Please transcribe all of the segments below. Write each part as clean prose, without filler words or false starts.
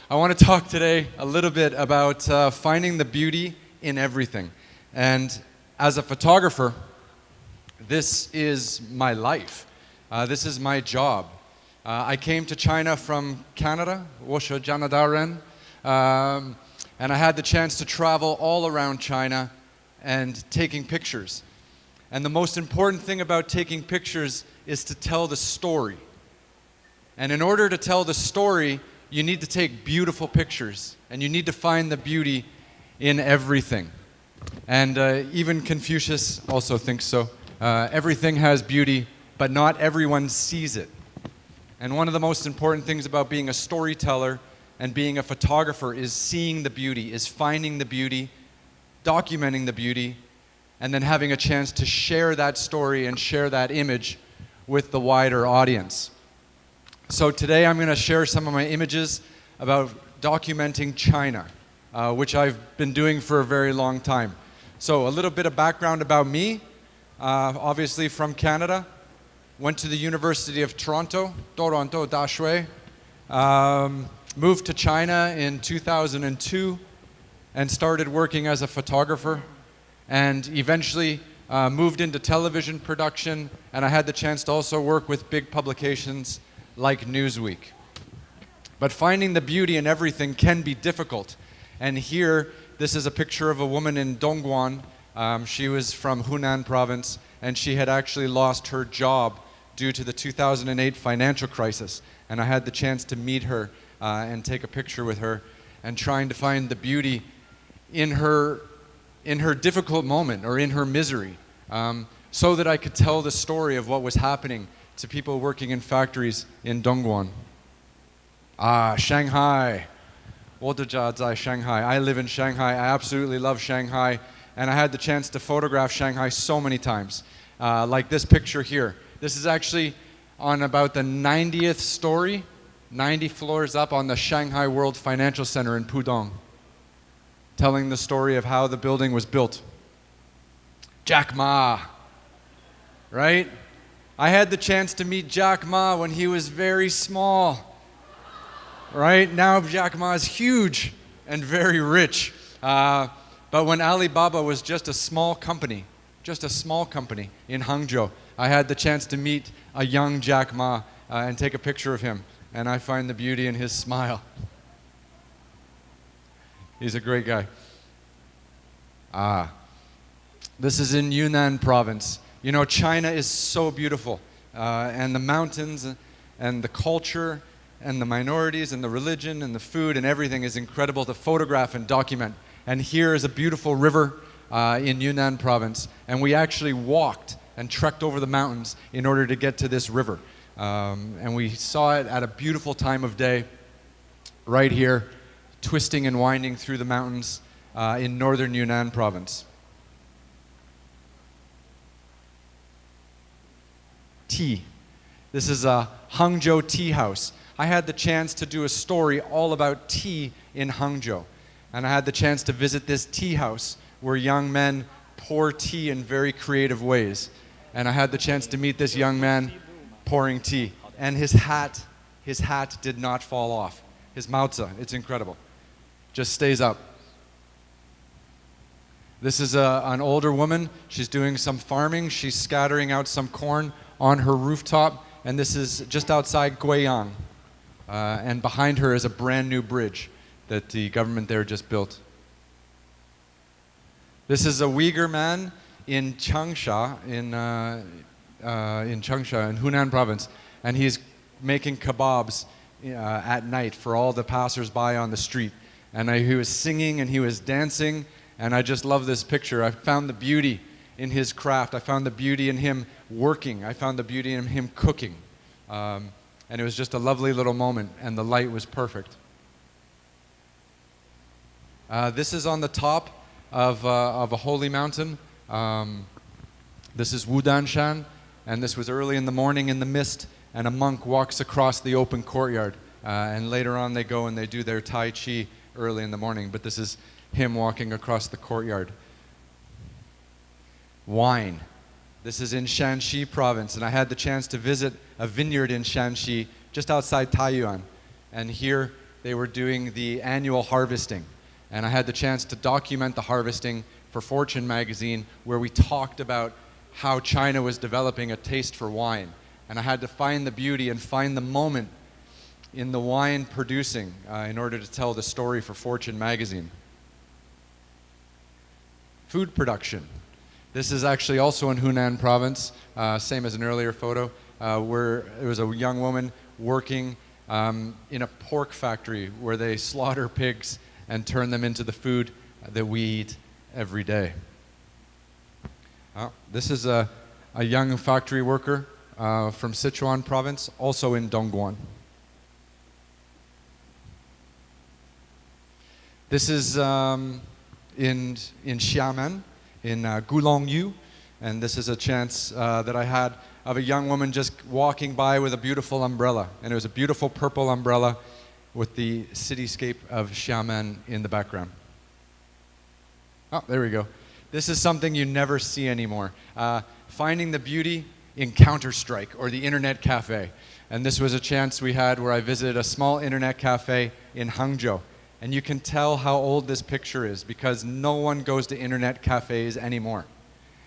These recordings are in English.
I want to talk today a little bit about finding the beauty in everything. And as a photographer, this is my life. This is my job. I came to China from Canada, 我是加拿大人, and I had the chance to travel all around China and taking pictures. And the most important thing about taking pictures is to tell the story. And in order to tell the story, you need to take beautiful pictures, and you need to find the beauty in everything. And even Confucius also thinks so. Everything has beauty, but not everyone sees it. And one of the most important things about being a storyteller and being a photographer is seeing the beauty, is finding the beauty, documenting the beauty, and then having a chance to share that story and share that image with the wider audience. So today I'm going to share some of my images about documenting China, which I've been doing for a very long time. So a little bit of background about me, obviously from Canada, went to the University of Toronto, Toronto Dashue, moved to China in 2002 and started working as a photographer, and eventually moved into television production, and I had the chance to also work with big publications like Newsweek. But finding the beauty in everything can be difficult. And here, this is a picture of a woman in Dongguan. She was from Yunnan Province, and she had actually lost her job due to the 2008 financial crisis. And I had the chance to meet her and take a picture with her, and trying to find the beauty in her difficult moment or in her misery, so that I could tell the story of what was happening to people working in factories in Dongguan. Shanghai. 我的家在 Shanghai. I live in Shanghai. I absolutely love Shanghai. And I had the chance to photograph Shanghai so many times. Like this picture here. This is actually on about the 90th story, 90 floors up on the Shanghai World Financial Center in Pudong, telling the story of how the building was built. Jack Ma, right? I had the chance to meet Jack Ma when he was very small. Right? Now Jack Ma is huge and very rich. But when Alibaba was just a small company in Hangzhou, I had the chance to meet a young Jack Ma and take a picture of him. And I find the beauty in his smile. He's a great guy. This is in Yunnan Province. You know, China is so beautiful, and the mountains and the culture and the minorities and the religion and the food and everything is incredible to photograph and document. And here is a beautiful river in Yunnan Province, and we actually walked and trekked over the mountains in order to get to this river. And we saw it at a beautiful time of day, right here, twisting and winding through the mountains in northern Yunnan Province. Tea. This is a Hangzhou tea house. I had the chance to do a story all about tea in Hangzhou. And I had the chance to visit this tea house where young men pour tea in very creative ways. And I had the chance to meet this young man pouring tea. And his hat did not fall off. His maozi, it's incredible. Just stays up. This is an older woman. She's doing some farming. She's scattering out some corn on her rooftop, and this is just outside Guo Yan. And behind her is a brand new bridge that the government there just built. This is a Uyghur man in Changsha, in Changsha, in Yunnan Province, and he's making kebabs at night for all the passers-by on the street. And he was singing and he was dancing, and I just love this picture. I found the beauty in his craft. I found the beauty in him working. I found the beauty in him cooking. And it was just a lovely little moment, and the light was perfect. This is on the top of a holy mountain. This is Wudanshan, and this was early in the morning in the mist, and a monk walks across the open courtyard. And later on they go and they do their Tai Chi early in the morning, but this is him walking across the courtyard. Wine. This is in Shanxi province, and I had the chance to visit a vineyard in Shanxi, just outside Taiyuan. And here they were doing the annual harvesting. And I had the chance to document the harvesting for Fortune magazine, where we talked about how China was developing a taste for wine. And I had to find the beauty and find the moment in the wine producing in order to tell the story for Fortune magazine. Food production. This is actually also in Yunnan Province, same as an earlier photo, where there was a young woman working in a pork factory where they slaughter pigs and turn them into the food that we eat every day. This is a young factory worker from Sichuan Province, also in Dongguan. This is in Xiamen, in Gulongyu, and this is a chance that I had of a young woman just walking by with a beautiful umbrella, and it was a beautiful purple umbrella with the cityscape of Xiamen in the background. Oh, there we go. This is something you never see anymore. Finding the beauty in Counter-Strike or the internet cafe. And this was a chance we had where I visited a small internet cafe in Hangzhou. And you can tell how old this picture is because no one goes to internet cafes anymore.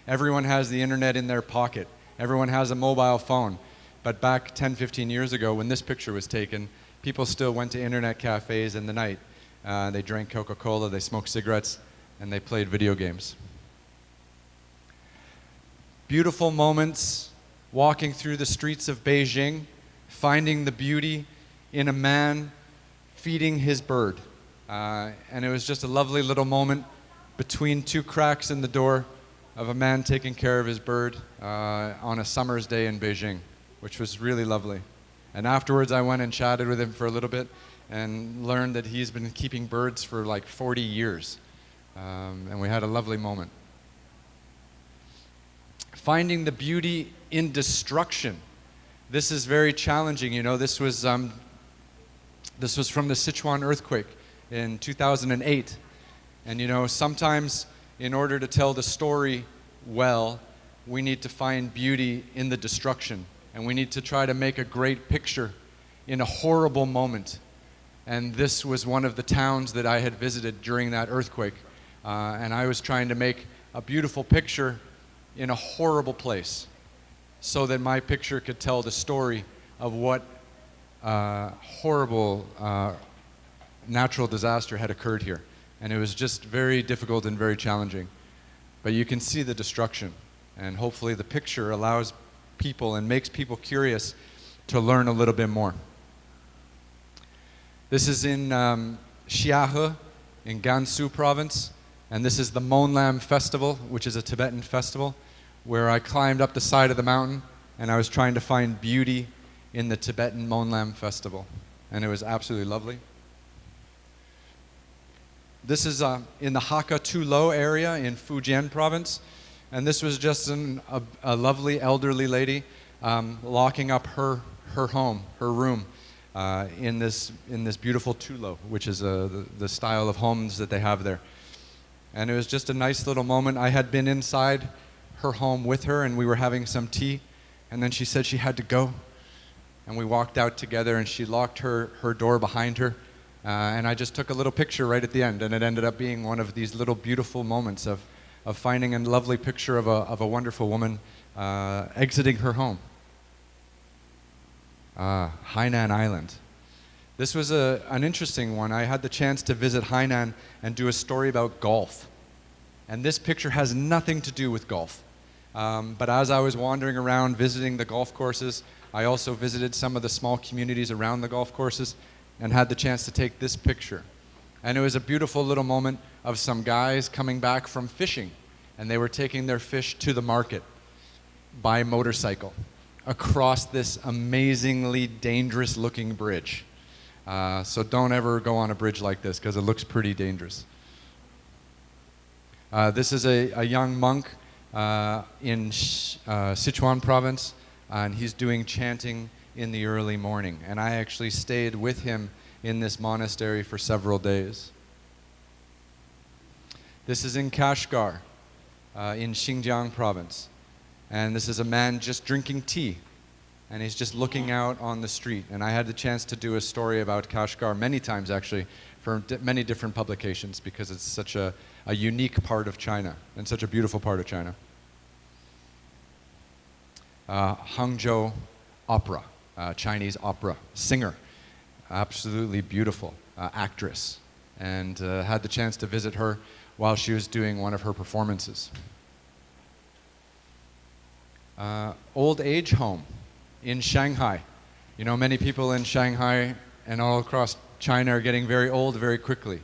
Everyone has the internet in their pocket. Everyone has a mobile phone. But back 10, 15 years ago when this picture was taken, people still went to internet cafes in the night. They drank Coca-Cola, they smoked cigarettes, and they played video games. Beautiful moments walking through the streets of Beijing, finding the beauty in a man feeding his bird. And it was just a lovely little moment between two cracks in the door of a man taking care of his bird on a summer's day in Beijing, which was really lovely. And afterwards I went and chatted with him for a little bit and learned that he's been keeping birds for like 40 years. And we had a lovely moment. Finding the beauty in destruction. This is very challenging. You know, this was from the Sichuan earthquake in 2008. And you know, sometimes in order to tell the story well, we need to find beauty in the destruction. And we need to try to make a great picture in a horrible moment. And this was one of the towns that I had visited during that earthquake. And I was trying to make a beautiful picture in a horrible place so that my picture could tell the story of what horrible natural disaster had occurred here. And it was just very difficult and very challenging. But you can see the destruction. And hopefully the picture allows people and makes people curious to learn a little bit more. This is in Xiahe in Gansu Province. And this is the Monlam Festival, which is a Tibetan festival, where I climbed up the side of the mountain and I was trying to find beauty in the Tibetan Monlam Festival. And it was absolutely lovely. This is in the Hakka Tulo area in Fujian Province. And this was just a lovely elderly lady locking up her home, her room, in this beautiful Tulo, which is the style of homes that they have there. And it was just a nice little moment. I had been inside her home with her and we were having some tea. And then she said she had to go. And we walked out together and she locked her door behind her. And I just took a little picture right at the end. And it ended up being one of these little beautiful moments of finding a lovely picture of a wonderful woman exiting her home. Hainan Island. This was an interesting one. I had the chance to visit Hainan and do a story about golf. And this picture has nothing to do with golf. But as I was wandering around visiting the golf courses, I also visited some of the small communities around the golf courses and had the chance to take this picture. And it was a beautiful little moment of some guys coming back from fishing. And they were taking their fish to the market by motorcycle across this amazingly dangerous looking bridge. So don't ever go on a bridge like this because it looks pretty dangerous. This is a young monk in Sichuan Province, and he's doing chanting in the early morning. And I actually stayed with him in this monastery for several days. This is in Kashgar, in Xinjiang Province. And this is a man just drinking tea and he's just looking out on the street. And I had the chance to do a story about Kashgar many times, actually, for many different publications, because it's such a unique part of China and such a beautiful part of China. Hangzhou opera, Chinese opera singer, absolutely beautiful actress, and had the chance to visit her while she was doing one of her performances. Old age home in Shanghai. You know, many people in Shanghai and all across China are getting very old very quickly.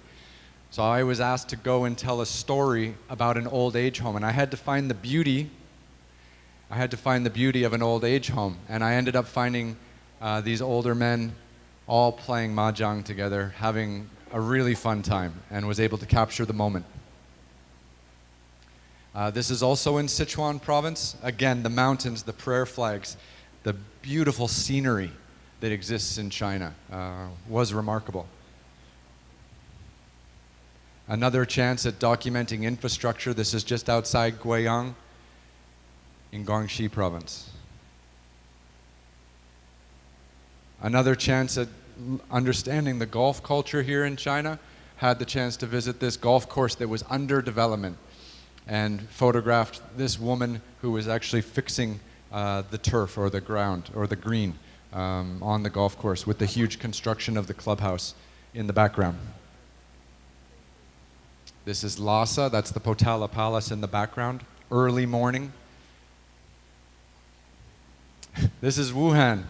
So I was asked to go and tell a story about an old age home, and I had to find the beauty. I had to find the beauty of an old age home, and I ended up finding these older men all playing mahjong together, having a really fun time, and was able to capture the moment. This is also in Sichuan Province. Again, the mountains, the prayer flags, the beautiful scenery that exists in China was remarkable. Another chance at documenting infrastructure. This is just outside Guo Yan in Guangxi Province. Another chance at understanding the golf culture here in China. Had the chance to visit this golf course that was under development and photographed this woman who was actually fixing the turf or the ground or the green on the golf course, with the huge construction of the clubhouse in the background. This is Lhasa, that's the Potala Palace in the background, early morning. This is Wuhan,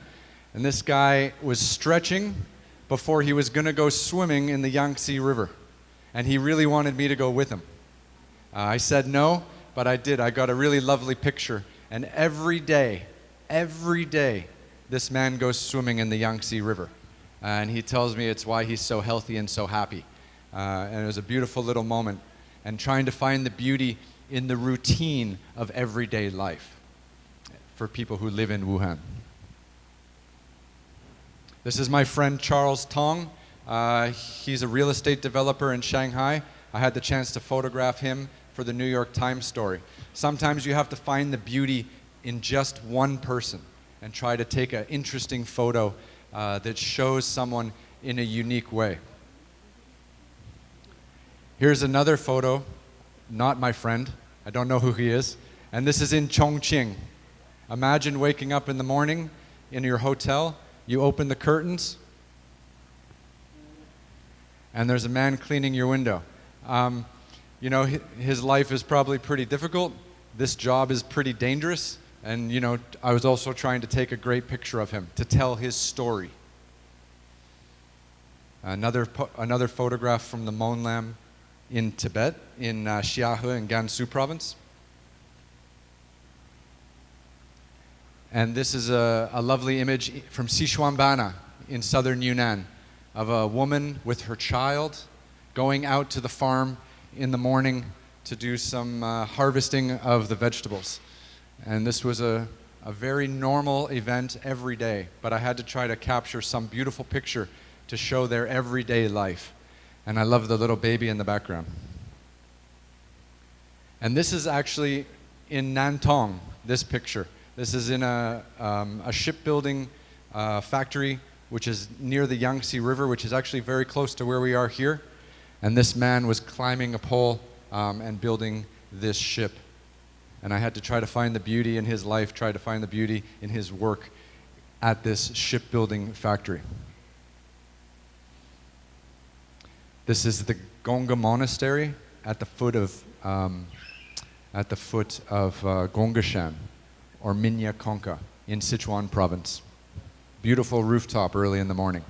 and this guy was stretching before he was going to go swimming in the Yangtze River, and he really wanted me to go with him. I said no, but I did. I got a really lovely picture, and every day, this man goes swimming in the Yangtze River, and he tells me it's why he's so healthy and so happy. And it was a beautiful little moment, and trying to find the beauty in the routine of everyday life for people who live in Wuhan. This is my friend Charles Tong. He's a real estate developer in Shanghai. I had the chance to photograph him for the New York Times story. Sometimes you have to find the beauty in just one person and try to take an interesting photo that shows someone in a unique way. Here's another photo, not my friend. I don't know who he is. And this is in Chongqing. Imagine waking up in the morning in your hotel, you open the curtains, and there's a man cleaning your window. You know, his life is probably pretty difficult. This job is pretty dangerous. And, you know, I was also trying to take a great picture of him to tell his story. Another photograph from the Monlam in Tibet, in Xiahe in Gansu Province. And this is a lovely image from Sichuanbana in southern Yunnan of a woman with her child going out to the farm in the morning to do some harvesting of the vegetables. And this was a very normal event every day, but I had to try to capture some beautiful picture to show their everyday life. And I love the little baby in the background. And this is actually in Nantong, this picture. This is in a shipbuilding factory, which is near the Yangtze River, which is actually very close to where we are here. And this man was climbing a pole and building this ship. And I had to try to find the beauty in his life, try to find the beauty in his work at this shipbuilding factory. This is the Gonga Monastery at the foot of Gongashan, or Minya Konka, in Sichuan Province. Beautiful rooftop early in the morning.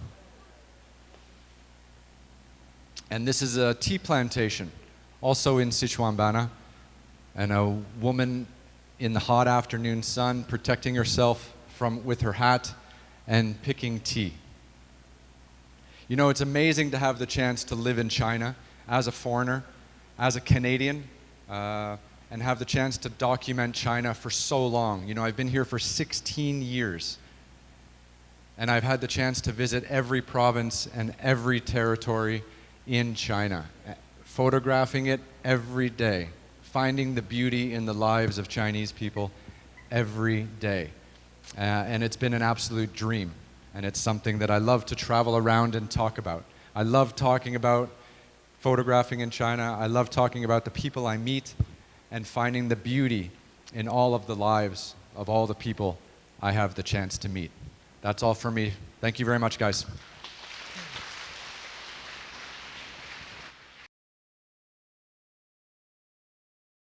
And this is a tea plantation, also in Sichuanbana, and a woman in the hot afternoon sun protecting herself with her hat and picking tea. You know, it's amazing to have the chance to live in China as a foreigner, as a Canadian, and have the chance to document China for so long. You know, I've been here for 16 years, and I've had the chance to visit every province and every territory in China, photographing it every day, finding the beauty in the lives of Chinese people every day. and it's been an absolute dream. And it's something that I love to travel around and talk about. I love talking about photographing in China. I love talking about the people I meet and finding the beauty in all of the lives of all the people I have the chance to meet. That's all for me. Thank you very much, guys.